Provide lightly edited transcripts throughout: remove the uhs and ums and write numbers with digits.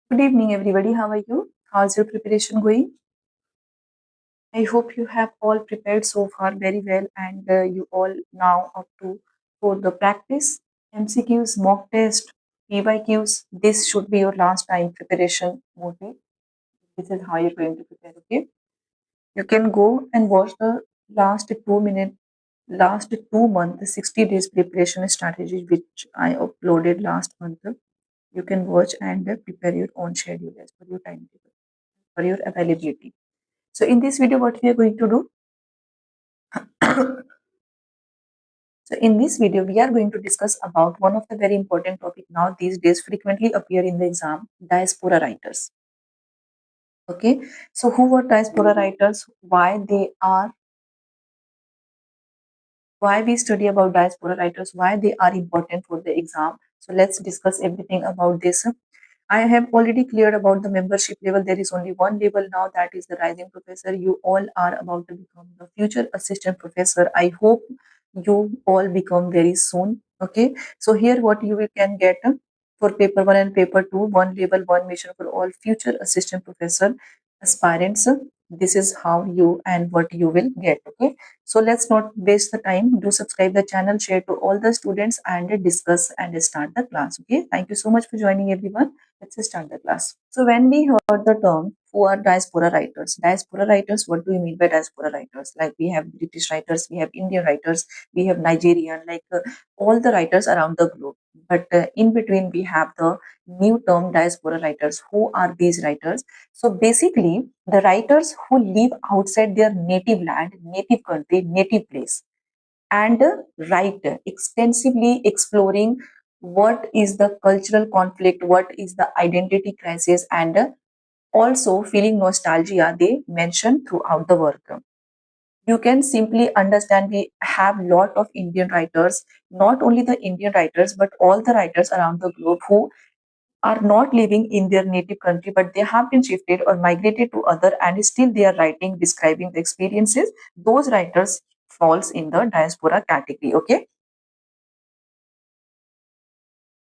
Good evening, everybody. How are you? How's your preparation going? I hope you have all prepared so far very well and you all now up to for the practice, MCQs, mock test, PYQs. This should be your last time preparation movie. This is how you're going to prepare, okay? You can go and watch the last 2 minute, last 2 month, 60 days preparation strategy, which I uploaded last month. You can watch and prepare your own schedule as per your timetable, for your availability. So in this video, what we are going to do? So in this video, we are going to discuss about one of the very important topic now these days frequently appear in the exam, diaspora writers. Okay, so who were diaspora writers? Why we study about diaspora writers? Why they are important for the exam? So let's discuss everything about this. I have already cleared about the membership level. There is only one level now, that is the rising professor. You all are about to become the future assistant professor. I hope you all become very soon. Okay. So here what you can get for paper 1 and paper 2, one level, one mission for all future assistant professor aspirants. This is how you and what you will get. Okay. So let's not waste the time. Do subscribe the channel, share to all the students and discuss and start the class. Okay. Thank you so much for joining everyone. Let's start the class. So when we heard the term who are diaspora writers, what do you mean by diaspora writers? Like we have British writers, we have Indian writers, we have Nigerian, all the writers around the globe. But in between we have the new term diaspora writers. Who are these writers? So basically the writers who live outside their native land, native country, native place and write extensively exploring what is the cultural conflict, what is the identity crisis, and also feeling nostalgia they mention throughout the work. You can simply understand we have lot of Indian writers, not only the Indian writers, but all the writers around the globe who are not living in their native country, but they have been shifted or migrated to other and still they are writing, describing the experiences. Those writers falls in the diaspora category. Okay.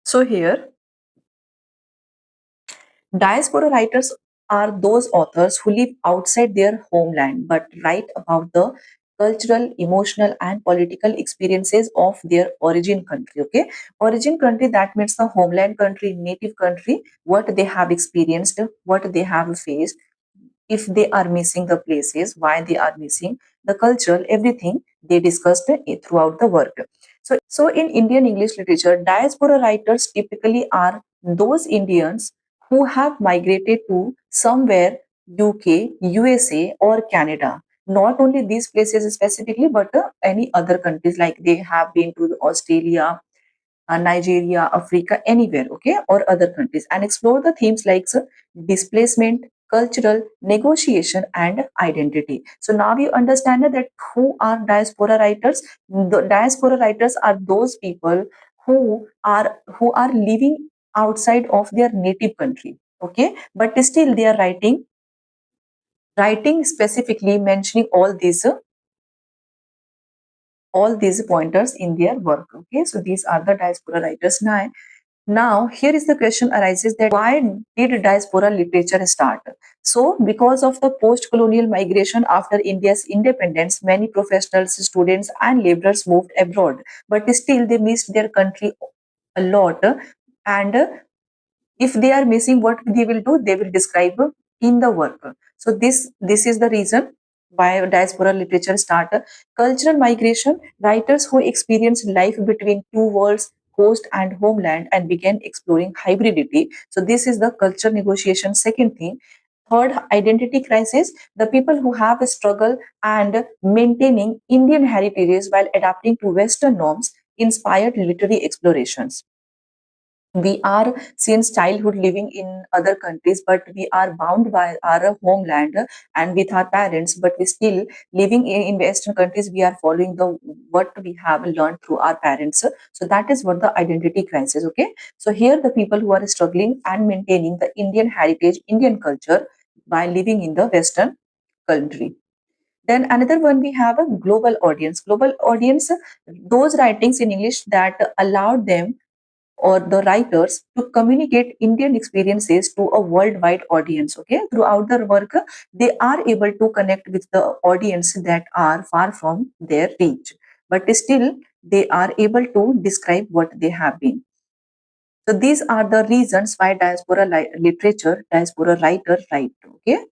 So here, diaspora writers are those authors who live outside their homeland but write about the cultural, emotional, and political experiences of their origin country. Okay, origin country, that means the homeland country, native country, what they have experienced, what they have faced, if they are missing the places, why they are missing the culture, everything they discussed throughout the work. So in Indian English literature, diaspora writers typically are those Indians who have migrated to somewhere UK, USA, or Canada. Not only these places specifically, but any other countries, like they have been to Australia, Nigeria, Africa, anywhere, okay, or other countries, and explore the themes like displacement, cultural negotiation, and identity. So now you understand that who are diaspora writers. The diaspora writers are those people who are living outside of their native country, okay, but still they are writing specifically mentioning all these pointers in their work. Okay, so these are the diaspora writers. Now, here is the question arises that why did diaspora literature start? So, because of the post-colonial migration after India's independence, many professionals, students, and laborers moved abroad, but still they missed their country a lot. And if they are missing, what they will do, they will describe in the work. So this is the reason why diaspora literature start. Cultural migration, writers who experienced life between two worlds, host and homeland, and began exploring hybridity. So this is the culture negotiation. Second thing, third, identity crisis, the people who have a struggle and maintaining Indian heritages while adapting to Western norms inspired literary explorations. We are since childhood living in other countries, but we are bound by our homeland and with our parents, but we still living in Western countries, we are following the what we have learned through our parents. So that is what the identity crisis. Okay, so here the people who are struggling and maintaining the Indian heritage, Indian culture by living in the Western country. Then another one, we have a global audience. Global audience, those writings in English that allowed them or the writers to communicate Indian experiences to a worldwide audience. Okay, throughout their work, they are able to connect with the audience that are far from their reach, but still they are able to describe what they have been. So these are the reasons why diaspora literature, diaspora writers write. Okay.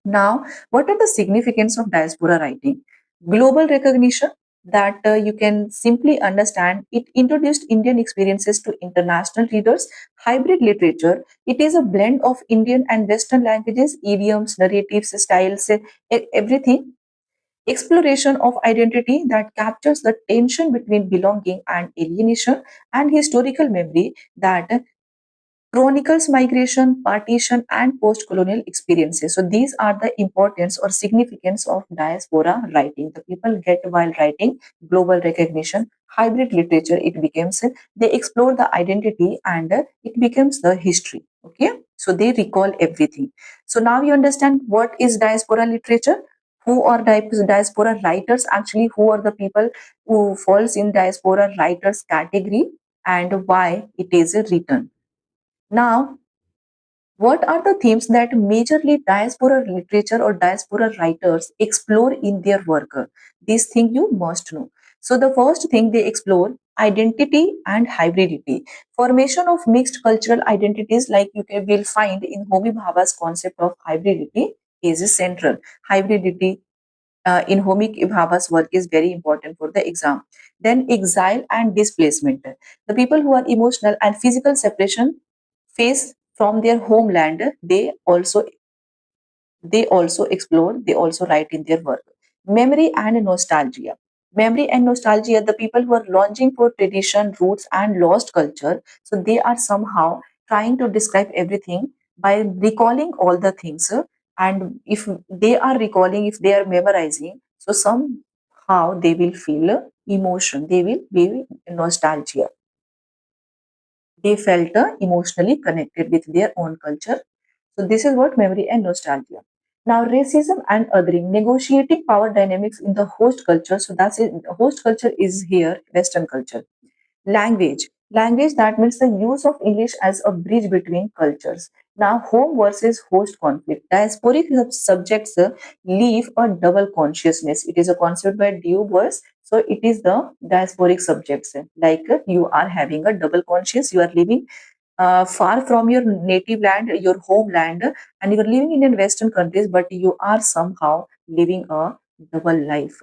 Now, what are the significance of diaspora writing? Global recognition, that you can simply understand it introduced Indian experiences to international readers. Hybrid literature, it is a blend of Indian and Western languages, idioms, narratives, styles, everything. Exploration of identity, that captures the tension between belonging and alienation. And historical memory, that chronicles migration, partition, and post-colonial experiences. So these are the importance or significance of diaspora writing. The people get while writing global recognition, hybrid literature. It becomes they explore the identity and it becomes the history. Okay, so they recall everything. So now you understand what is diaspora literature. Who are diaspora writers? Actually, who are the people who falls in diaspora writers category and why it is written? Now, what are the themes that majorly diaspora literature or diaspora writers explore in their work? This thing you must know. So, the first thing they explore identity and hybridity. Formation of mixed cultural identities, like will find in Homi Bhabha's concept of hybridity, is central. Hybridity in Homi Bhabha's work is very important for the exam. Then exile and displacement. The people who are emotional and physical separation face from their homeland, they also explore, they also write in their work. Memory and nostalgia. Memory and nostalgia, the people who are longing for tradition, roots, and lost culture. So they are somehow trying to describe everything by recalling all the things. And if they are recalling, if they are memorizing, so somehow they will feel emotion, they will be nostalgia. They felt emotionally connected with their own culture. So this is what memory and nostalgia. Now, racism and othering, negotiating power dynamics in the host culture. So that's it. Host culture is here, Western culture. Language. Language, that means the use of English as a bridge between cultures. Now, home versus host conflict. Diasporic subjects leave a double consciousness. It is a concept by Du Bois. So, it is the diasporic subjects. Like you are having a double conscious, you are living far from your native land, your homeland, and you are living in Western countries, but you are somehow living a double life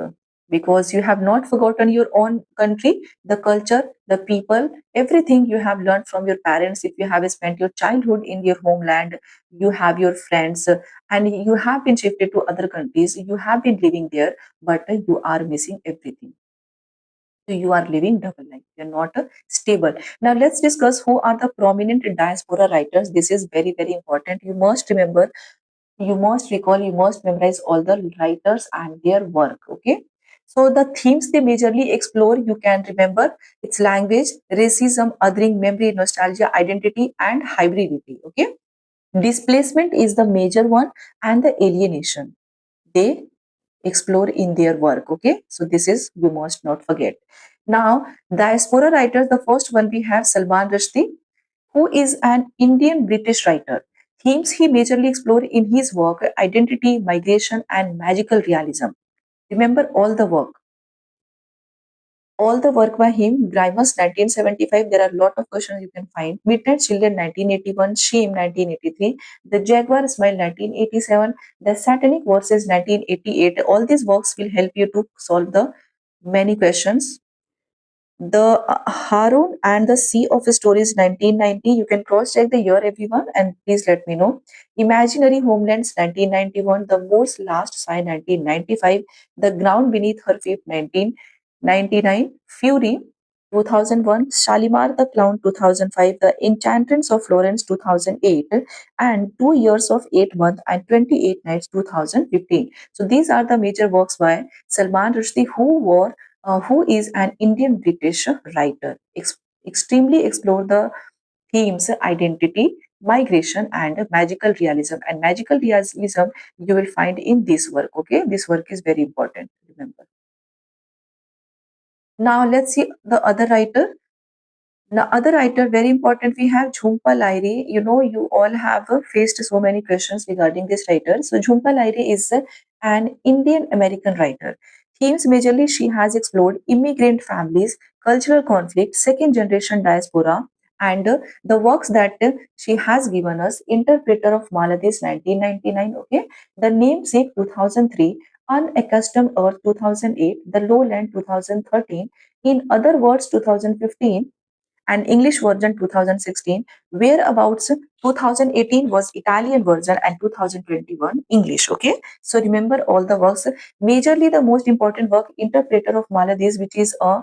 because you have not forgotten your own country, the culture, the people, everything you have learned from your parents. If you have spent your childhood in your homeland, you have your friends, and you have been shifted to other countries, you have been living there, but you are missing everything. So you are living double life. You're not stable. Now let's discuss who are the prominent diaspora writers. This is very, very important. You must remember, you must recall, you must memorize all the writers and their work. Okay. So the themes they majorly explore, you can remember, it's language, racism, othering, memory, nostalgia, identity, and hybridity. Okay. Displacement is the major one, and the alienation. They explore in their work. Okay, so this is you must not forget. Now, diaspora writers, the first one we have Salman Rushdie, who is an Indian British writer. Themes he majorly explored in his work: identity, migration, and magical realism. Remember all the work by him. Grimus 1975. There are a lot of questions you can find. Midnight Children 1981. Shame 1983. The Jaguar Smile 1987. The Satanic Verses 1988. All these works will help you to solve the many questions. The Harun and the Sea of Stories 1990. You can cross check the year, everyone, and please let me know. Imaginary Homelands 1991. The Moor's Last Sigh 1995. The Ground Beneath Her Feet 1999. Fury 2001. Shalimar the Clown 2005. The Enchantments of Florence 2008. And 2 Years of 8 Months and 28 Nights 2015. So these are the major works by Salman Rushdie, who is an Indian British writer. Extremely explore the themes identity, migration, and magical realism. And magical realism you will find in this work. Okay, this work is very important. Remember. Now let's see the other writer. Now, other writer, very important, we have Jhumpa Lahiri. You know, you all have faced so many questions regarding this writer. So, Jhumpa Lahiri is an Indian American writer. Themes majorly she has explored immigrant families, cultural conflict, second generation diaspora, and the works that she has given us Interpreter of Maladies 1999, okay, The Namesake 2003, Unaccustomed Earth 2008, The Lowland 2013, In Other Words 2015, and English version 2016, whereabouts 2018 was Italian version and 2021 English. Okay, so remember all the works. Majorly the most important work, Interpreter of Maladies, which is a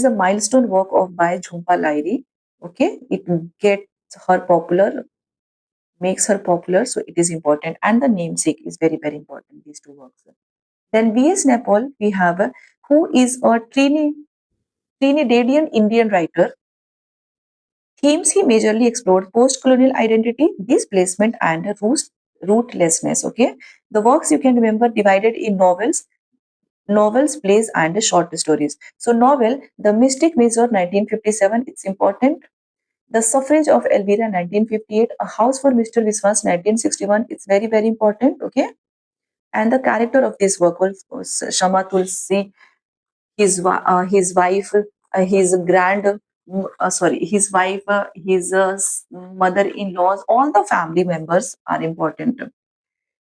milestone work of by Jhumpa Lahiri. Okay, it gets her popular, makes her popular, so it is important, and the namesake is very very important. These two works. Then V.S. Nepal, we have who is a Trinidadian Indian writer. Themes he majorly explored post-colonial identity, displacement, and rootlessness. Okay, the works you can remember divided in novels, plays, and short stories. So, novel, The Mystic Razor, 1957. It's important. The Suffrage of Elvira, 1958. A House for Mr. Viswas, 1961. It's very very important. Okay, and the character of this work was Shama Tulsi, his wife, his his wife, his mother-in-laws, all the family members are important.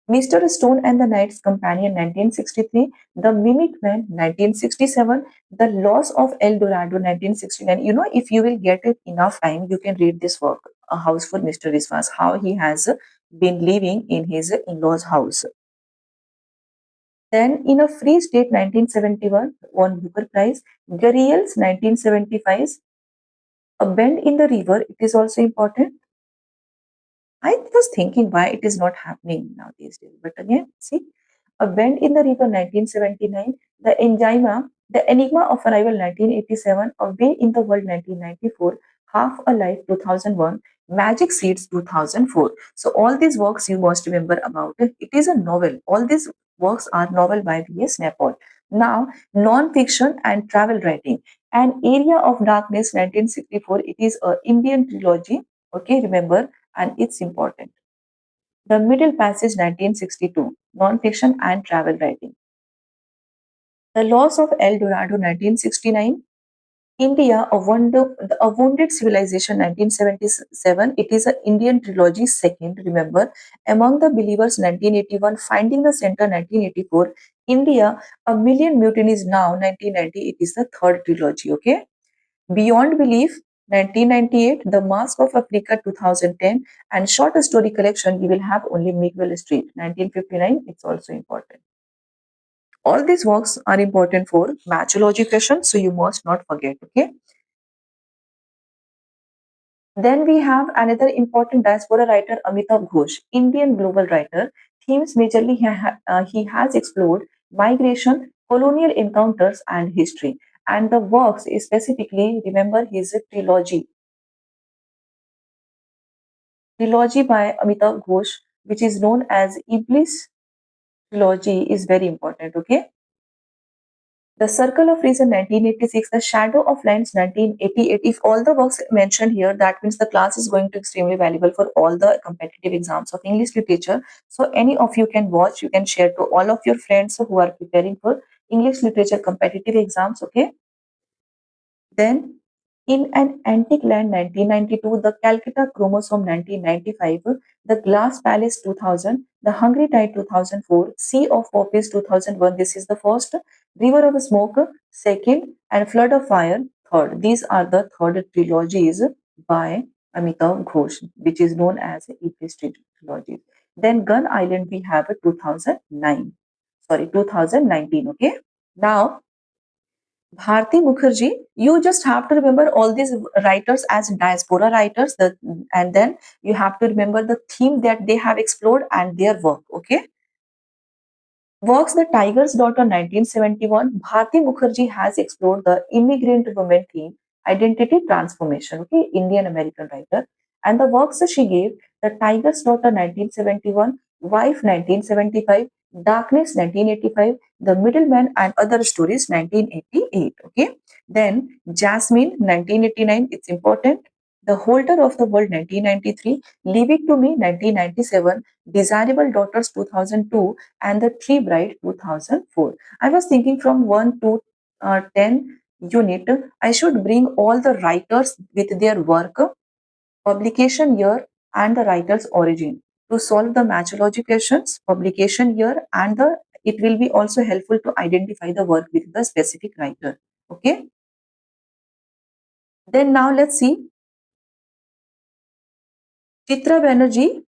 Mr. Stone and the Knight's Companion 1963, The Mimic Man 1967, The Loss of El Dorado 1969. You know, if you will get it enough time, you can read this work, A House for Mr. Viswas, how he has been living in his in-laws' house. Then, in a Free State 1971, won Booker Prize. Guriel's 1975, A Bend in the River, it is also important. I was thinking why it is not happening now these days. But again, see, A Bend in the River 1979, The Enigma of Arrival 1987, A Way in the World 1994, Half Alive 2001, Magic Seeds 2004. So all these works you must remember about it. It is a novel. All these works are novel by V.S. Naipaul. Now, non-fiction and travel writing. An Area of Darkness 1964. It is a Indian trilogy. Okay, remember, and it's important. The Middle Passage 1962, non-fiction and travel writing. The Loss of El Dorado 1969, India, a Wounded Civilization 1977. It is an Indian trilogy second, remember. Among the Believers 1981, Finding the Center 1984, India, A Million Mutinies Now 1990. It is the third trilogy, okay. Beyond Belief 1998, The Mask of Africa 2010, and short story collection you will have only Miguel Street 1959. It's also important. All these works are important for matchology questions, so you must not forget. Okay. Then we have another important diaspora writer, Amitav Ghosh, Indian global writer. Themes majorly he has explored migration, colonial encounters, and history. And the works is specifically, remember his trilogy by Amitav Ghosh, which is known as Iblis trilogy, is very important. Okay. The Circle of Reason 1986, The Shadow of Lines 1988. If all the works mentioned here, that means the class is going to extremely valuable for all the competitive exams of English literature. So any of you can watch, you can share to all of your friends who are preparing for English literature competitive exams. Okay. Then, in an Antique Land 1992, The Calcutta Chromosome 1995, The Glass Palace 2000, The Hungry Tide 2004, Sea of Poppies 2001. This is the first, River of Smoke second, and Flood of Fire third. These are the third trilogies by Amitav Ghosh, which is known as Iblis trilogy. Then Gun Island we have a 2009. Sorry, 2019. Okay. Now, Bharti Mukherjee, you just have to remember all these writers as diaspora writers, and then you have to remember the theme that they have explored and their work. Okay. Works The Tiger's Daughter 1971, Bharti Mukherjee has explored the immigrant woman theme, identity transformation. Okay, Indian American writer. And the works she gave, The Tiger's Daughter 1971, Wife 1975, Darkness 1985, The Middleman and Other Stories 1988. Okay. Then Jasmine 1989, it's important. The Holder of the World 1993, Leave It to Me 1997, Desirable Daughters 2002, and The Tree Bride 2004. I was thinking from 1 to 10 unit, I should bring all the writers with their work, publication year, and the writer's origin to solve the matchology questions, publication year, and the it will be also helpful to identify the work with the specific writer. Okay. Then now let's see Chitra Banerjee,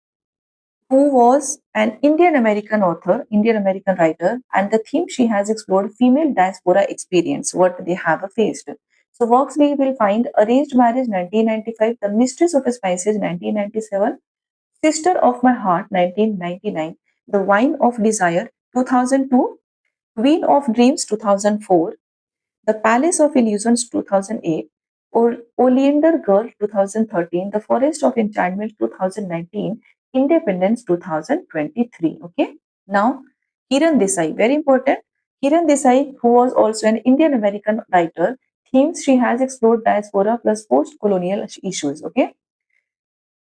who was an Indian American author, Indian American writer, and the theme she has explored female diaspora experience, what they have faced. So works we will find Arranged Marriage 1995, The Mistress of Spices 1997, Sister of My Heart 1999, The Wine of Desire 2002, Queen of Dreams 2004, The Palace of Illusions 2008, or Oleander Girl 2013, The Forest of Enchantment 2019, Independence 2023. Okay. Now, Kiran Desai, very important. Kiran Desai, who was also an Indian American writer, themes she has explored diaspora plus post colonial issues. Okay.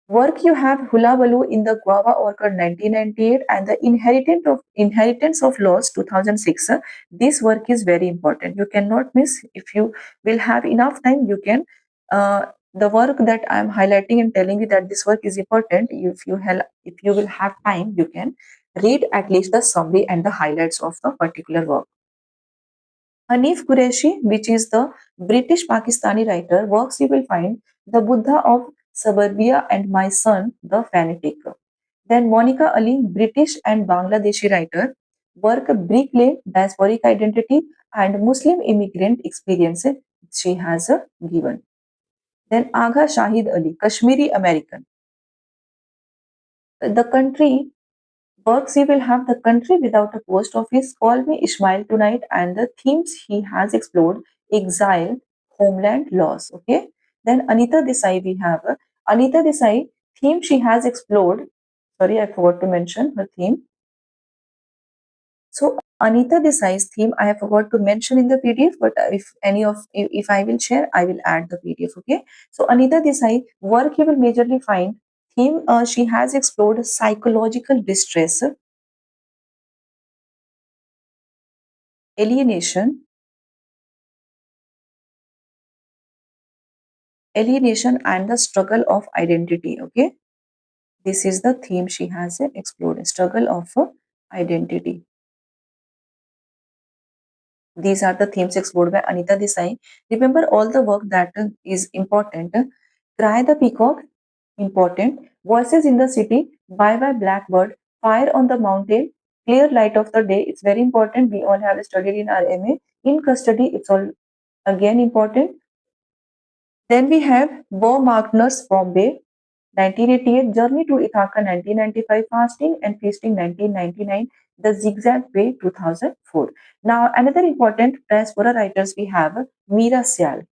Work you have Hula Baloo in the Guava Orchard 1998 and the Inheritance of Loss 2006. This work is very important. You cannot miss. If you will have enough time, you can. The work that I am highlighting and telling you that this work is important. If you will have time, you can read at least the summary and the highlights of the particular work. Hanif Qureshi, which is the British Pakistani writer, works you will find The Buddha of Suburbia and My Son, the Fanatic. Then Monica Ali, British and Bangladeshi writer, work Bricklay, Diasporic Identity and Muslim Immigrant Experience she has given. Then Agha Shahid Ali, Kashmiri American. The country works he will have The Country Without a Post Office, Call Me Ishmael Tonight, and the themes he has explored exile, homeland, loss. Okay. Then Anita Desai we have Anita Desai theme she has explored. Sorry, I forgot to mention her theme. So Anita Desai's theme I have forgot to mention in the PDF, but if I will share, I will add the PDF. Okay. So Anita Desai work you will majorly find theme she has explored psychological distress, alienation, and the struggle of identity. Okay, this is the theme she has explored: struggle of identity. These are the themes explored by Anita Desai. Remember all the work that is important. Cry the Peacock, important. Voices in the City, Bye Bye Blackbird, Fire on the Mountain, Clear Light of the Day. It's very important. We all have studied in our MA. In Custody, it's all again important. Then we have Bo Markner's Bombay, 1988, Journey to Ithaca 1995, Fasting and Feasting 1999, The Zigzag Way 2004. Now, another important diaspora writers we have Meera Syal,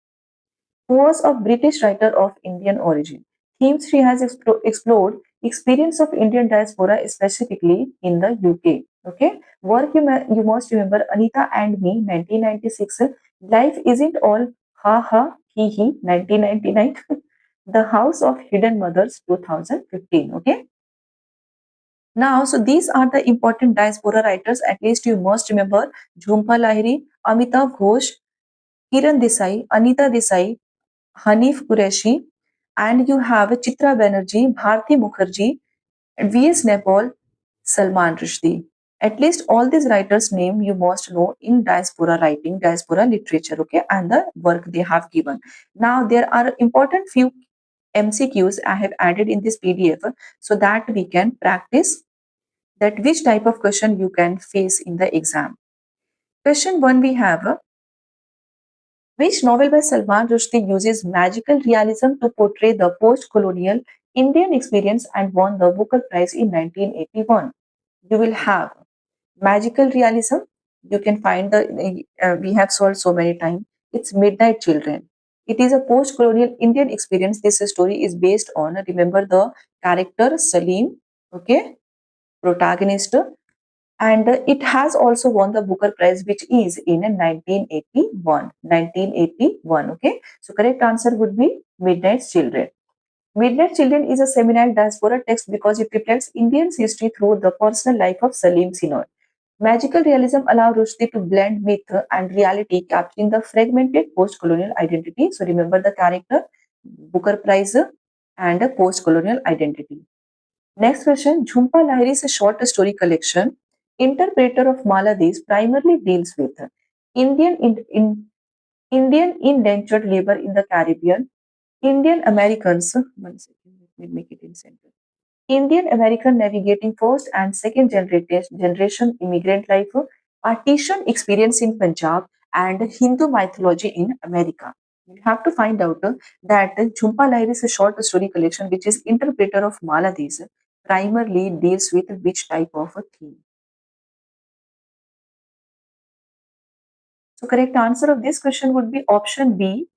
who was a British writer of Indian origin. Themes she has explored experience of Indian diaspora specifically in the UK. Okay, work you must remember Anita and Me 1996, Life Isn't All Ha Ha He 1999, The House of Hidden Mothers 2015. Okay. Now, so these are the important diaspora writers. At least you must remember Jhumpa Lahiri, Amitav Ghosh, Kiran Desai, Anita Desai, Hanif Qureshi, and you have Chitra Banerjee, Bharti Mukherjee, V.S. Nepal, Salman Rushdie. At least all these writers' name you must know in diaspora writing, diaspora literature, okay, and the work they have given. Now there are important few MCQs I have added in this PDF so that we can practice that which type of question you can face in the exam. Question 1 we have which novel by Salman Rushdie uses magical realism to portray the post-colonial Indian experience and won the Booker Prize in 1981? You will have magical realism. You can find we have solved so many times. It's Midnight Children. It is a post-colonial Indian experience. This story is based on, remember the character Salim, okay, protagonist, and it has also won the Booker Prize, which is in 1981. 1981. Okay, so correct answer would be Midnight Children. Midnight Children is a seminal diaspora text because it reflects Indians' history through the personal life of Salim Sinor. Magical realism allows Rushdie to blend myth and reality, capturing the fragmented post-colonial identity. So remember the character, Booker Prize, and a post-colonial identity. Next question, Jhumpa Lahiri's short story collection, Interpreter of Maladis, primarily deals with Indian, Indian indentured labor in the Caribbean, Indian Americans, one second, let me make it in center. Indian American navigating first and second generation immigrant life, partition experience in Punjab, and Hindu mythology in America. You have to find out that Jhumpa Lahiri is a short story collection which is interpreter of Maladis, primarily deals with which type of a theme. So correct answer of this question would be option B,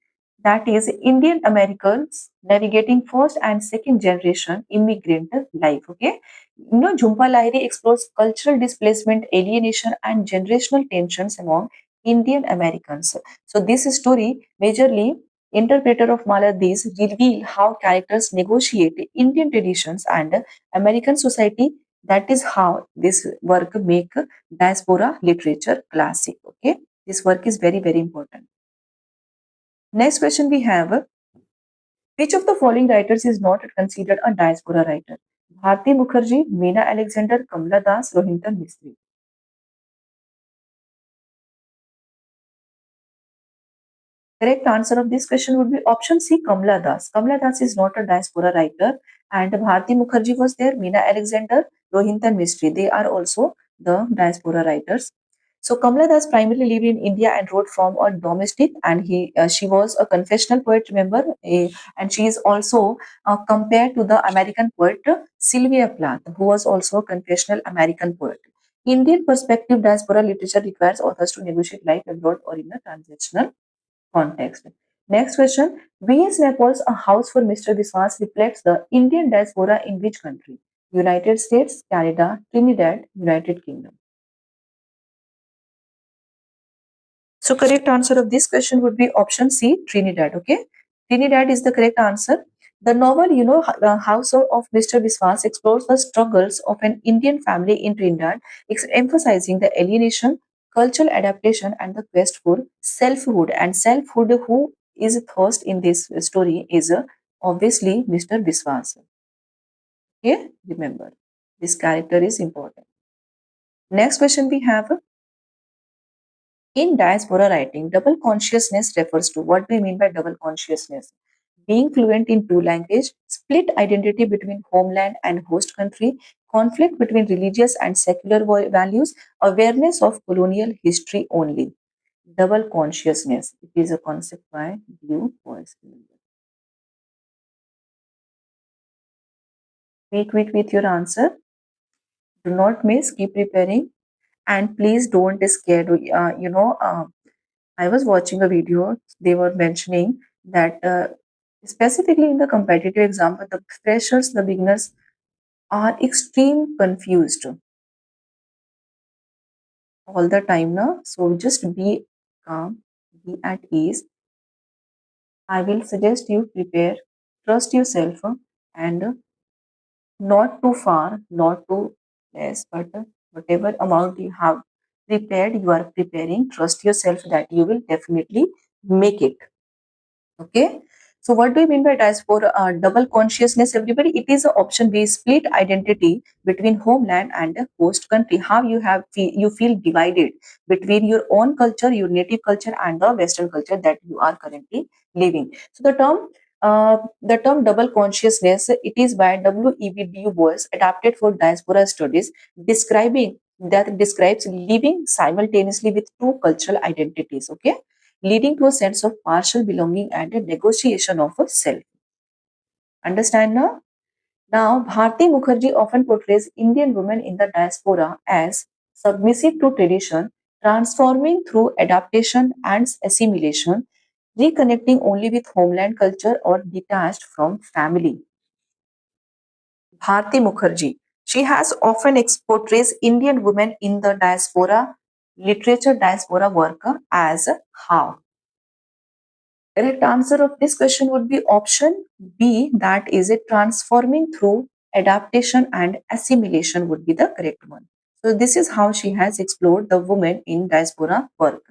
that is Indian Americans navigating first and second generation immigrant life. Okay, you know, Jhumpa Lahiri explores cultural displacement, alienation, and generational tensions among Indian Americans. So this story, majorly interpreter of Maladis, reveal how characters negotiate Indian traditions and American society. That is how this work make diaspora literature classic. Okay, this work is very, very important. Next question we have, which of the following writers is not considered a diaspora writer? Bharti Mukherjee, Meena Alexander, Kamala Das, Rohinton Mistry. Correct answer of this question would be option C, Kamala Das. Kamala Das is not a diaspora writer, and Bharti Mukherjee was there, Meena Alexander, Rohinton Mistry. They are also the diaspora writers. So Kamala Das primarily lived in India and wrote from a domestic, and she was a confessional poet, remember, and she is also compared to the American poet Sylvia Plath, who was also a confessional American poet. Indian perspective diaspora literature requires authors to negotiate life abroad or in a transactional context. Next question. V.S. Napol's A House for Mr. Biswas reflects the Indian diaspora in which country? United States, Canada, Trinidad, United Kingdom. So correct answer of this question would be option C, Trinidad. Okay, Trinidad is the correct answer. The novel, House of Mr. Biswas explores the struggles of an Indian family in Trinidad, emphasizing the alienation, cultural adaptation, and the quest for selfhood. And selfhood, who is first in this story, is obviously Mr. Biswas. Okay, remember this character is important. Next question we have. In diaspora writing, double consciousness refers to, what do we mean by double consciousness? Being fluent in two languages, split identity between homeland and host country, conflict between religious and secular values, awareness of colonial history only. Double consciousness. It is a concept by Blue Voice. Be quick with your answer. Do not miss. Keep preparing, and please don't scared. I was watching a video, they were mentioning that specifically in the competitive exam, the freshers, the beginners are extreme confused all the time now. So just be calm, be at ease. I will suggest you prepare, trust yourself, and not too far, not too less, but whatever amount you have prepared, you are preparing. Trust yourself that you will definitely make it. Okay. So what do you mean by diaspora? Double consciousness, everybody? It is an option B, split identity between homeland and a host country. How you feel divided between your own culture, your native culture, and the Western culture that you are currently living. So the term double consciousness, it is by W.E.B. Du Bois, adapted for diaspora studies, describes living simultaneously with two cultural identities. Okay, leading to a sense of partial belonging and a negotiation of a self. Understand now? Now, Bharti Mukherjee often portrays Indian women in the diaspora as submissive to tradition, transforming through adaptation and assimilation, reconnecting only with homeland culture or detached from family. Bharti Mukherjee. She has often portrays Indian women in the diaspora literature diaspora work as how. Correct answer of this question would be option B, that is it transforming through adaptation and assimilation would be the correct one. So this is how she has explored the women in diaspora work.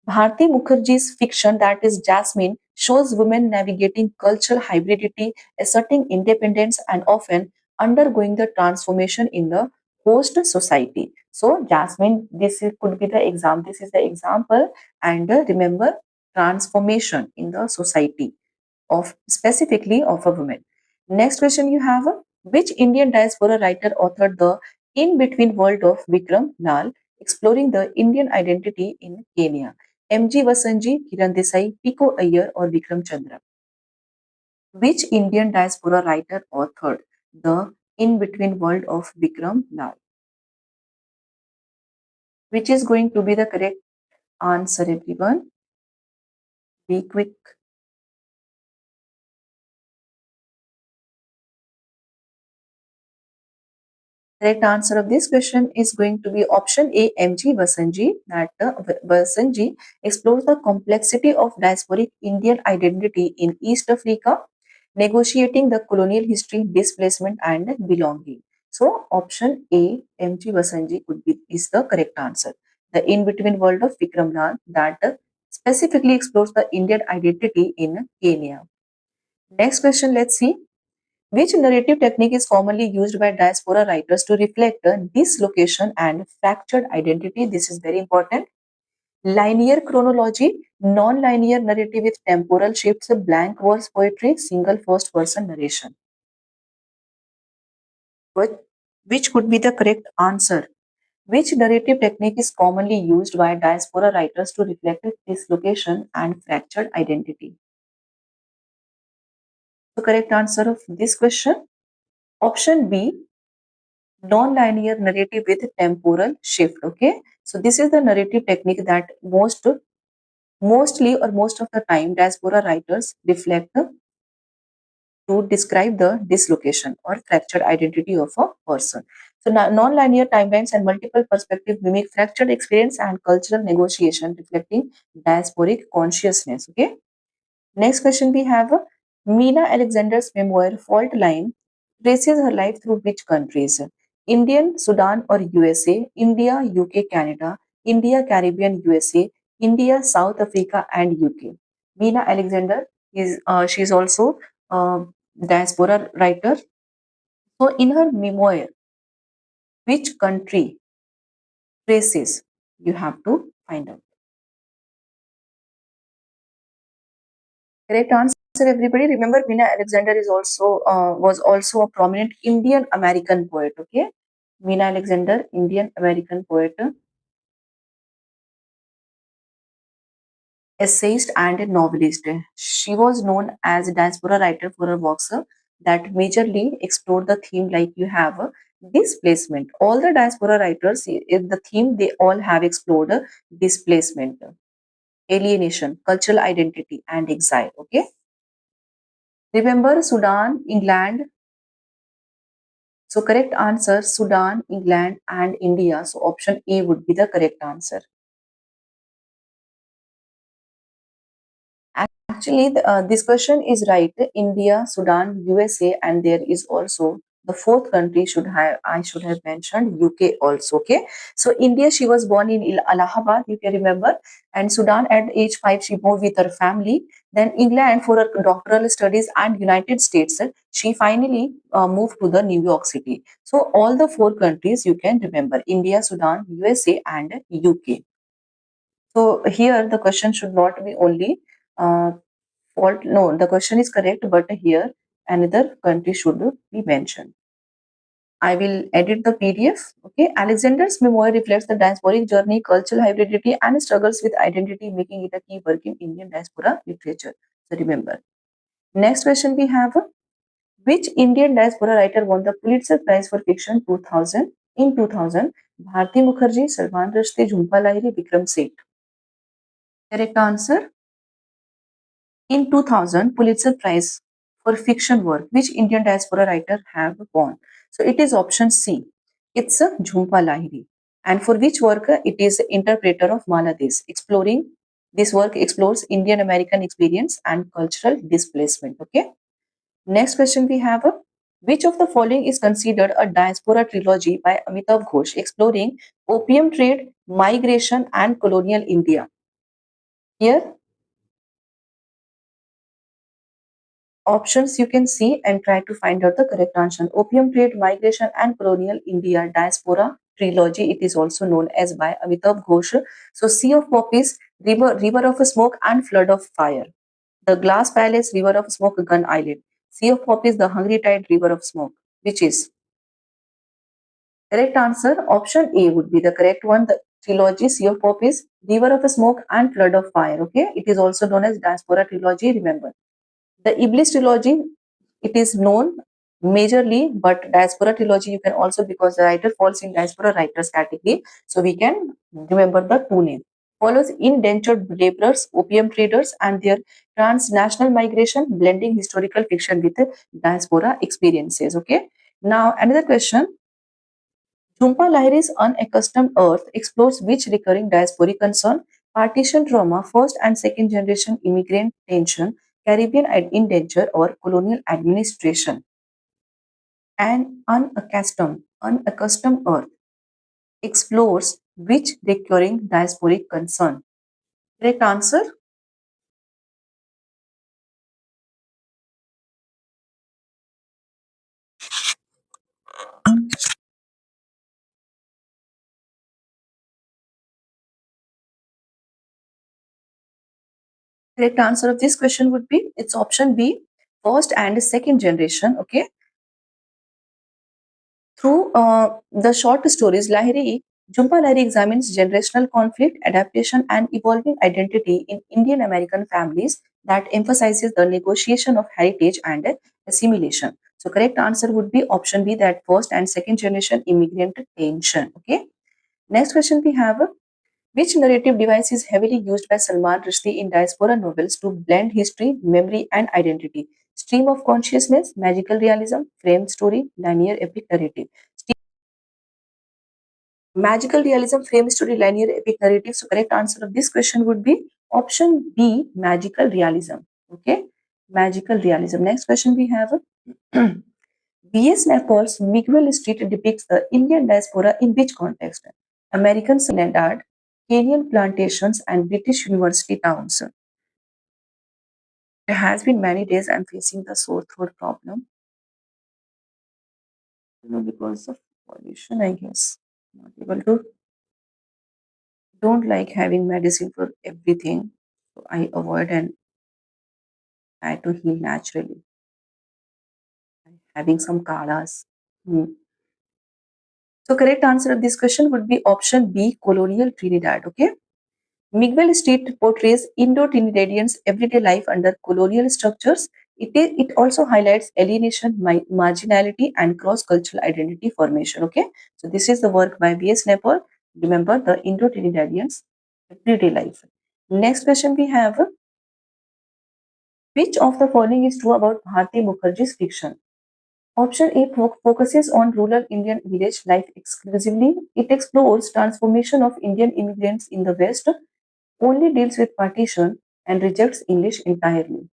Bharti Mukherjee's fiction, that is Jasmine, shows women navigating cultural hybridity, asserting independence, and often undergoing the transformation in the host society. So, Jasmine, could be the example. This is the example, and remember transformation in the society of specifically of a woman. Next question you have: which Indian diaspora writer authored the In Between World of Vikram Lal, exploring the Indian identity in Kenya? M.G. Vasanji, Kiran Desai, Pico Iyer, or Vikram Chandra? Which Indian diaspora writer authored the In Between World of Vikram Lal? Which is going to be the correct answer, everyone? Be quick. Correct answer of this question is going to be option A, M.G. Vasanji. That Vasanji explores the complexity of diasporic Indian identity in East Africa, negotiating the colonial history, displacement, and belonging. So, option A, M.G. Vasanji could be is the correct answer. The In Between World of Vikram Lal that specifically explores the Indian identity in Kenya. Next question, let's see. Which narrative technique is commonly used by diaspora writers to reflect dislocation and fractured identity? This is very important. Linear chronology, non-linear narrative with temporal shifts, blank verse poetry, single first person narration. What, which could be the correct answer? Which narrative technique is commonly used by diaspora writers to reflect dislocation and fractured identity? The correct answer of this question, option B, non-linear narrative with temporal shift. Okay, so this is the narrative technique that mostly or most of the time diaspora writers reflect to describe the dislocation or fractured identity of a person. So non-linear timelines and multiple perspectives mimic fractured experience and cultural negotiation, reflecting diasporic consciousness. Okay, next question we have: Meena Alexander's memoir Fault Line traces her life through which countries? Indian, Sudan, or USA? India, UK, Canada? India, Caribbean, USA? India, South Africa, and UK? Meena Alexander is she is also a diaspora writer. So in her memoir, which country traces? You have to find out. Correct answer, everybody. Remember, Meena Alexander is also was also a prominent Indian American poet. Okay, Meena Alexander, Indian American poet, essayist, and a novelist. She was known as a diaspora writer for her works that majorly explored the theme like you have displacement. All the diaspora writers, the theme they all have explored displacement, alienation, cultural identity, and exile. Okay. Remember Sudan, England. So correct answer Sudan, England, and India. So option A would be the correct answer. Actually, this question is right. India, Sudan, USA, and there is also the fourth country should have I should have mentioned UK also. Okay, so India, she was born in Allahabad, you can remember, and Sudan at age 5 she moved with her family. Then England for her doctoral studies, and United States she finally moved to the New York City. So all the four countries you can remember: India, Sudan, USA, and UK. So here the question should not be only uh, fault. No, the question is correct, but here another country should be mentioned. I will edit the PDF. Okay. Alexander's memoir reflects the diasporic journey, cultural hybridity, and struggles with identity, making it a key work in Indian diaspora literature. So remember. Next question we have: which Indian diaspora writer won the Pulitzer Prize for Fiction 2000 in 2000? Bharti Mukherjee, Salman Rushdie, Jhumpa Lahiri, Vikram Seth. Correct answer: in 2000, Pulitzer Prize for fiction work, which Indian diaspora writer have won? So it is option C. It's a Jhumpa Lahiri. And for which work? It is Interpreter of Maladesh. This work explores Indian American experience and cultural displacement. Okay. Next question we have. Which of the following is considered a diaspora trilogy by Amitav Ghosh exploring opium trade, migration, and colonial India? Here, options you can see and try to find out the correct answer. Opium trade, migration, and colonial India diaspora trilogy. It is also known as by Amitav Ghosh. So, Sea of Poppies, River of Smoke, and Flood of Fire. The Glass Palace, River of Smoke, Gun Island. Sea of Poppies, The Hungry Tide, River of Smoke. Which is correct answer? Option A would be the correct one. The trilogy Sea of Poppies, River of Smoke, and Flood of Fire. Okay, it is also known as diaspora trilogy. Remember. The Iblis trilogy, it is known majorly, but diaspora trilogy you can also, because the writer falls in diaspora writers category, so we can remember the two names. Follows indentured laborers, opium traders, and their transnational migration, blending historical fiction with diaspora experiences. Okay. Now another question. Jhumpa Lahiri's Unaccustomed Earth explores which recurring diasporic concern: partition trauma, first and second generation immigrant tension, Caribbean indenture, or colonial administration. And Unaccustomed Earth explores which recurring diasporic concern? Correct answer? Correct answer of this question would be it's option B, first and second generation. Okay. Through the short stories, Jhumpa Lahiri examines generational conflict, adaptation, and evolving identity in Indian American families that emphasizes the negotiation of heritage and assimilation. So, correct answer would be option B, that first and second generation immigrant tension. Okay. Next question we have. Which narrative device is heavily used by Salman Rushdie in diaspora novels to blend history, memory, and identity? Stream of consciousness, magical realism, frame story, linear epic narrative. Magical realism, frame story, linear epic narrative. So correct answer of this question would be option B, magical realism. Okay, magical realism. Next question we have. B.S. Napol's Miguel Street depicts the Indian diaspora in which context? American art, Kenyan plantations, and British university towns. It has been many days I'm facing the sore throat problem. Because of pollution, I guess. Not able to, don't like having medicine for everything. So I avoid and try to heal naturally. Having some kadas. Hmm. So correct answer of this question would be option B, colonial Trinidad. Okay. Miguel Street portrays Indo-Trinidadians' everyday life under colonial structures. It also highlights alienation, marginality, and cross-cultural identity formation. Okay, so this is the work by B.S. Nepal. Remember the Indo-Trinidadians' everyday life. Next question we have: which of the following is true about Bharti Mukherjee's fiction? Option A focuses on rural Indian village life exclusively. It explores transformation of Indian immigrants in the West, only deals with partition, and rejects English entirely.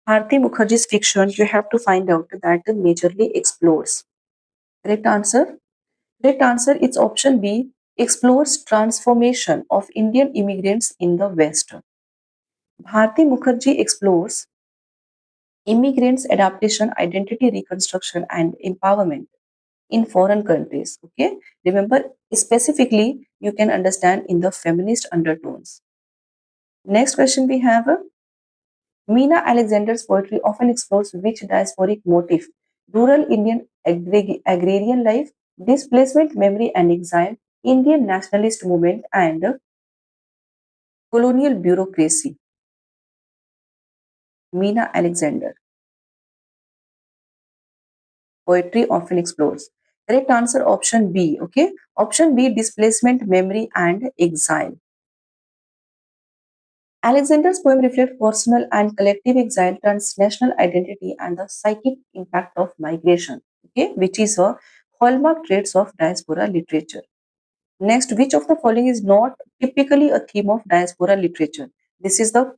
Bharti Mukherjee's fiction, you have to find out that majorly explores. Correct answer? Correct answer, it's option B, explores transformation of Indian immigrants in the West. Bharti Mukherjee explores immigrants' adaptation, identity reconstruction, and empowerment in foreign countries. Okay, remember, specifically, you can understand in the feminist undertones. Next question we have. Meena Alexander's poetry often explores which diasporic motif: rural Indian agrarian life, displacement, memory and exile, Indian nationalist movement, and colonial bureaucracy. Meena Alexander poetry often explores. Correct answer option B. Okay, option B, displacement, memory and exile. Alexander's poem reflects personal and collective exile, transnational identity, and the psychic impact of migration, okay, which is a hallmark traits of diaspora literature. Next, which of the following is not typically a theme of diaspora literature? This is the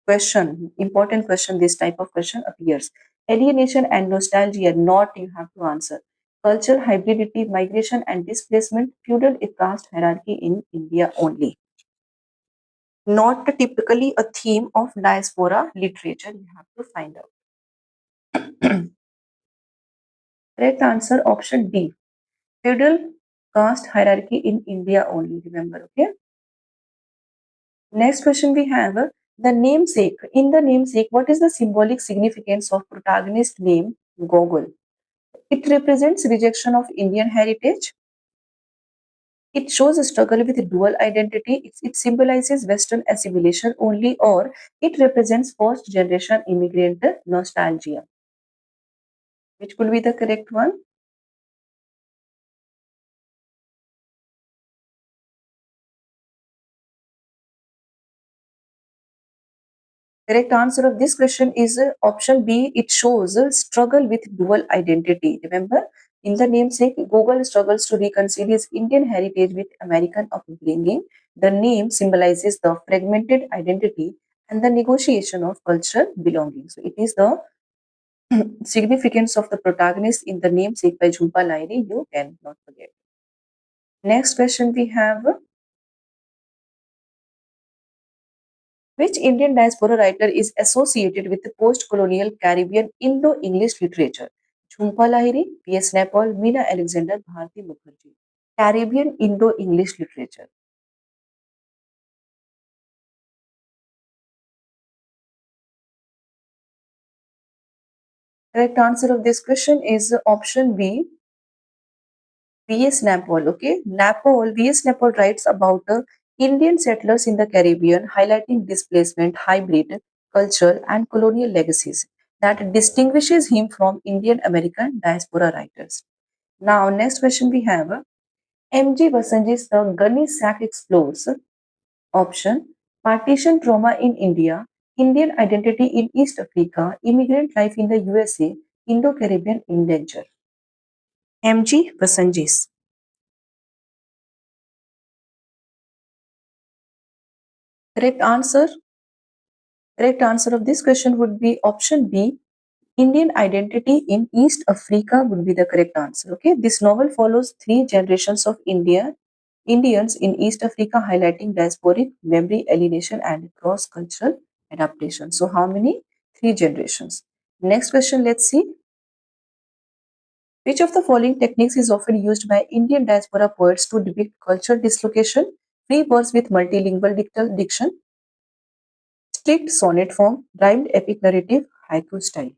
question, important question. This type of question appears. Alienation and nostalgia, not you have to answer. Cultural hybridity, migration and displacement, feudal caste hierarchy in India only. Not typically a theme of diaspora literature, you have to find out. Correct answer option D. Feudal caste hierarchy in India only, remember, okay? Next question we have the namesake. In the namesake, what is the symbolic significance of protagonist name Gogol? It represents rejection of Indian heritage. It shows a struggle with dual identity. It symbolizes Western assimilation only, or it represents first generation immigrant nostalgia. Which could be the correct one? Correct answer of this question is option B. It shows a struggle with dual identity. Remember, in the namesake, Google struggles to reconcile his Indian heritage with American upbringing. The name symbolizes the fragmented identity and the negotiation of cultural belonging. So, it is the significance of the protagonist in the namesake by Jhumpa Lahiri. You cannot forget. Next question we have. Which Indian diaspora writer is associated with the post-colonial Caribbean Indo-English literature? Jhumpa Lahiri, P.S. Naipaul, Meena Alexander, Bharati Mukherjee. Caribbean Indo-English literature. Correct answer of this question is option B, V.S. Naipaul. Okay, Naipaul, V.S. Naipaul writes about the Indian settlers in the Caribbean, highlighting displacement, hybrid culture, and colonial legacies that distinguishes him from Indian American diaspora writers. Now, next question we have M.G. Vasanji's The Gunny Sack explores option partition trauma in India, Indian identity in East Africa, immigrant life in the USA, Indo Caribbean indenture. M.G. Vasanji's. Correct answer. Correct answer of this question would be option B. Indian identity in East Africa would be the correct answer. Okay, this novel follows three generations of Indians in East Africa, highlighting diasporic memory, alienation, and cross-cultural adaptation. So, how many? Three generations. Next question. Let's see. Which of the following techniques is often used by Indian diaspora poets to depict cultural dislocation? Free verse with multilingual diction, strict sonnet form, rhymed epic narrative, haiku style.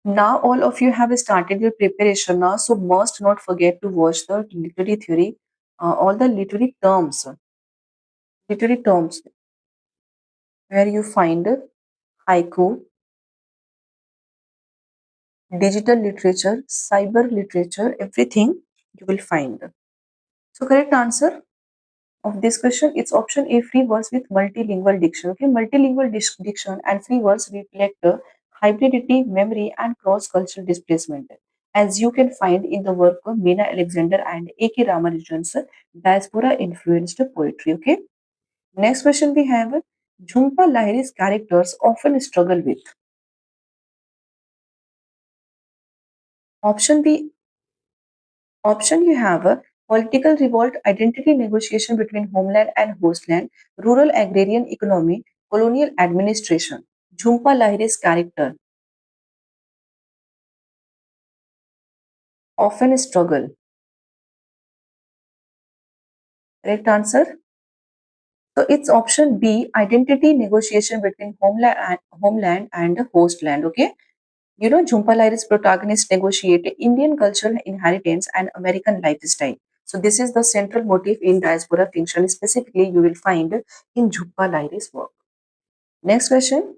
Now all of you have started your preparation now, so must not forget to watch the literary theory, all the literary terms where you find haiku, digital literature, cyber literature, everything you will find. So correct answer of this question it's option A, free words with multilingual diction. Okay, multilingual diction and free words reflect hybridity, memory, and cross-cultural displacement, as you can find in the work of Meena Alexander and A.K. Ramanujan's diaspora-influenced poetry. Okay, next question we have Jhumpa Lahiri's characters often struggle with option B. Option you have political revolt, identity negotiation between homeland and hostland, rural agrarian economy, colonial administration. Jhumpa Lahiri's character often struggle. Correct answer? So it's option B, identity negotiation between homeland and hostland. Okay. You know, Jhumpa Lahiri's protagonists negotiate Indian cultural inheritance and American lifestyle. So this is the central motif in diaspora fiction. Specifically, you will find in Jhumpa Lahiri's work. Next question.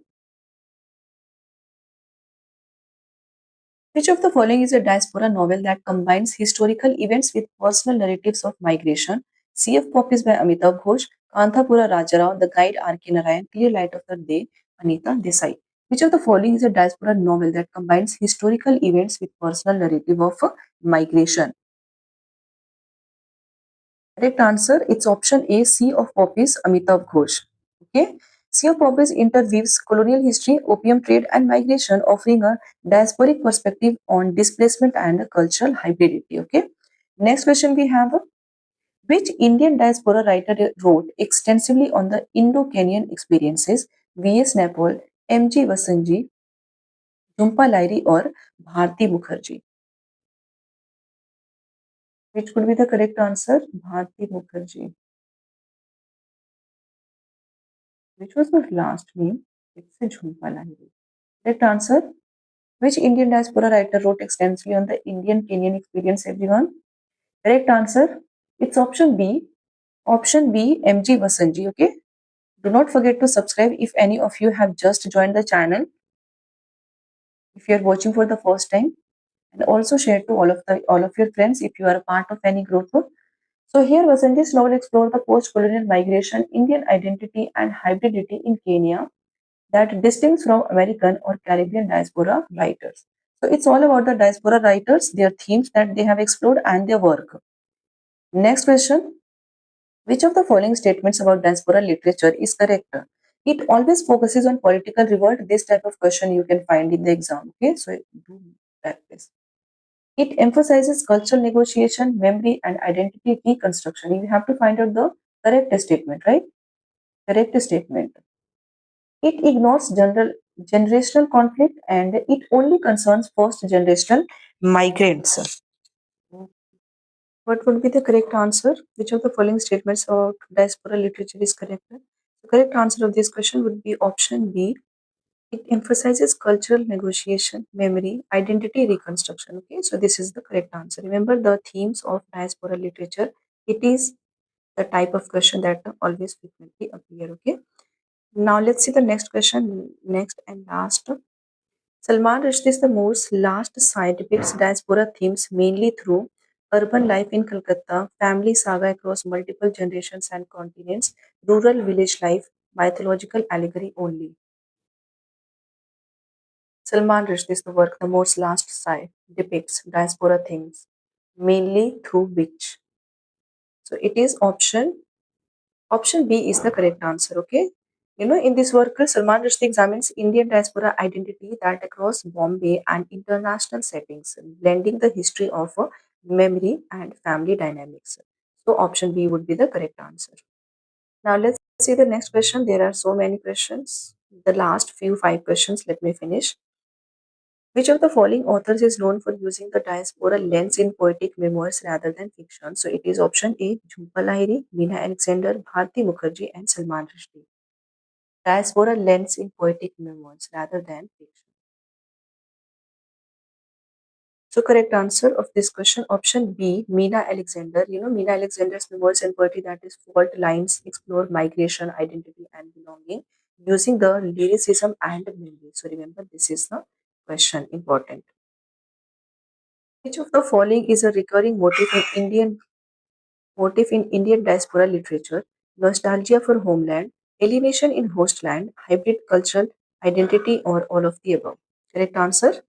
Which of the following is a diaspora novel that combines historical events with personal narratives of migration? CF Pop is by Amitav Ghosh, Kanthapura Rajarao, The Guide R.K. Narayan, Clear Light of the Day, Anita Desai. Which of the following is a diaspora novel that combines historical events with personal narrative of migration? Correct answer, it's option A, Sea of Poppies, Amitav Ghosh. Okay. Sea of Poppies interweaves colonial history, opium trade, and migration, offering a diasporic perspective on displacement and cultural hybridity. Okay. Next question we have, which Indian diaspora writer wrote extensively on the Indo-Kenyan experiences? V.S. Nepal, M.G. Vasanji, Jhumpa Lahiri, or Bharti Mukherjee? Which could be the correct answer? Bharti Mukherjee. Which was the last name? It's a Jhumpa Lahiri. Correct answer. Which Indian diaspora writer wrote extensively on the Indian Kenyan experience, everyone? Correct answer. It's option B. Option B, MG Vasanji. Okay. Do not forget to subscribe if any of you have just joined the channel. If you are watching for the first time, and also share to all of your friends if you are a part of any group. So here Vasanji's novel explores the post-colonial migration, Indian identity, and hybridity in Kenya that distinct from American or Caribbean diaspora writers. So it's all about the diaspora writers, their themes that they have explored, and their work. Next question. Which of the following statements about diaspora literature is correct? It always focuses on political revolt. This type of question you can find in the exam. Okay, so do practice. It emphasizes cultural negotiation, memory, and identity reconstruction. You have to find out the correct statement, right? Correct statement. It ignores generational conflict and it only concerns first generational migrants. What would be the correct answer? Which of the following statements about diaspora literature is correct? The correct answer of this question would be option B. It emphasizes cultural negotiation, memory, identity reconstruction. Okay, so this is the correct answer. Remember the themes of diaspora literature. It is the type of question that always frequently appear. Okay. Now let's see the next question, next and last. Salman Rushdie's The Moor's Last Sigh depicts diaspora themes mainly through urban life in Calcutta, family saga across multiple generations and continents, rural village life, mythological allegory only. Salman Rushdie's work The Moor's Last Sigh depicts diaspora themes mainly through which? So it is option B is the correct answer. Okay. In this work, Salman Rushdie examines Indian diaspora identity that across Bombay and international settings, blending the history of memory and family dynamics. So option B would be the correct answer. Now let's see the next question. There are so many questions. The last few 5 questions, let me finish. Which of the following authors is known for using the diaspora lens in poetic memoirs rather than fiction? So it is option A, Jhumpa Lahiri, Meena Alexander, Bharti Mukherjee, and Salman Rushdie. Diaspora lens in poetic memoirs rather than fiction. So correct answer of this question, option B, Meena Alexander. Meena Alexander's memoirs and poetry, that is Fault Lines, explore migration, identity, and belonging using the lyricism and memory. So remember, this is the question important. Which of the following is a recurring motif in Indian diaspora literature? Nostalgia for homeland, alienation in hostland, hybrid cultural identity, or all of the above? Correct answer?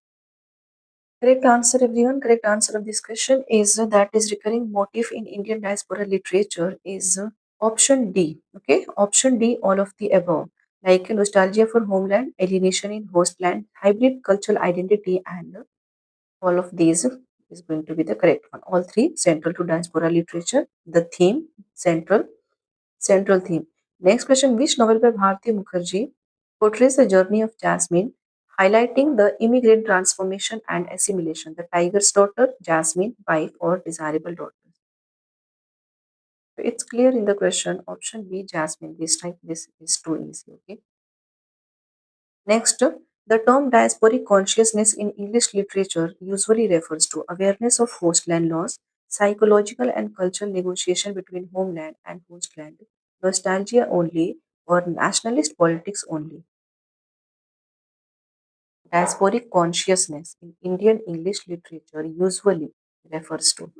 Correct answer, everyone. Correct answer of this question is that is recurring motif in Indian diaspora literature is option D. Okay, option D, all of the above. Like nostalgia for homeland, alienation in hostland, hybrid cultural identity, and all of these is going to be the correct one. All three central to diaspora literature. The theme central theme. Next question: which novel by Bharti Mukherjee portrays the journey of Jasmine, highlighting the immigrant transformation and assimilation? The tiger's daughter, Jasmine, wife, or desirable daughter? So it's clear in the question. Option B, Jasmine. This time, this is too easy. Okay. Next, the term diasporic consciousness in English literature usually refers to awareness of hostland loss, psychological and cultural negotiation between homeland and hostland, nostalgia only, or nationalist politics only. Diasporic consciousness in Indian English literature usually refers to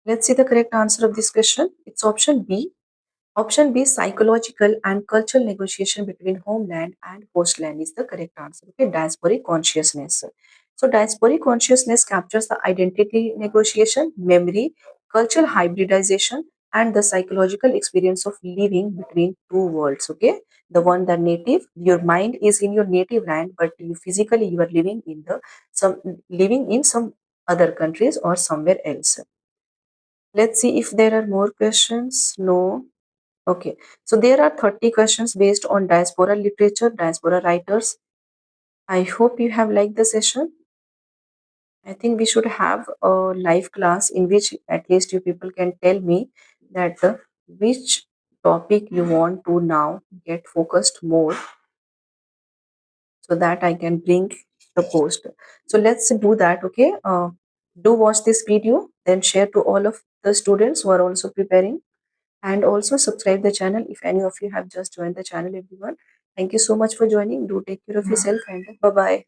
Let's see the correct answer of this question. It's option B. Option B, psychological and cultural negotiation between homeland and hostland is the correct answer. Okay, diasporic consciousness. So, diasporic consciousness captures the identity negotiation, memory, cultural hybridization, and the psychological experience of living between two worlds. Okay, the one that native, your mind is in your native land, but you physically you are living in the some living in some other countries or somewhere else. Let's see if there are more questions. No. Okay, so there are 30 questions based on diaspora literature, diaspora writers. I hope you have liked the session. I think we should have a live class in which at least you people can tell me that which topic you want to now get focused more so that I can bring the post. So let's do that, okay? Do watch this video, then share to all of the students who are also preparing, and also subscribe the channel if any of you have just joined the channel. Everyone, thank you so much for joining. Do take care of yourself, and bye bye.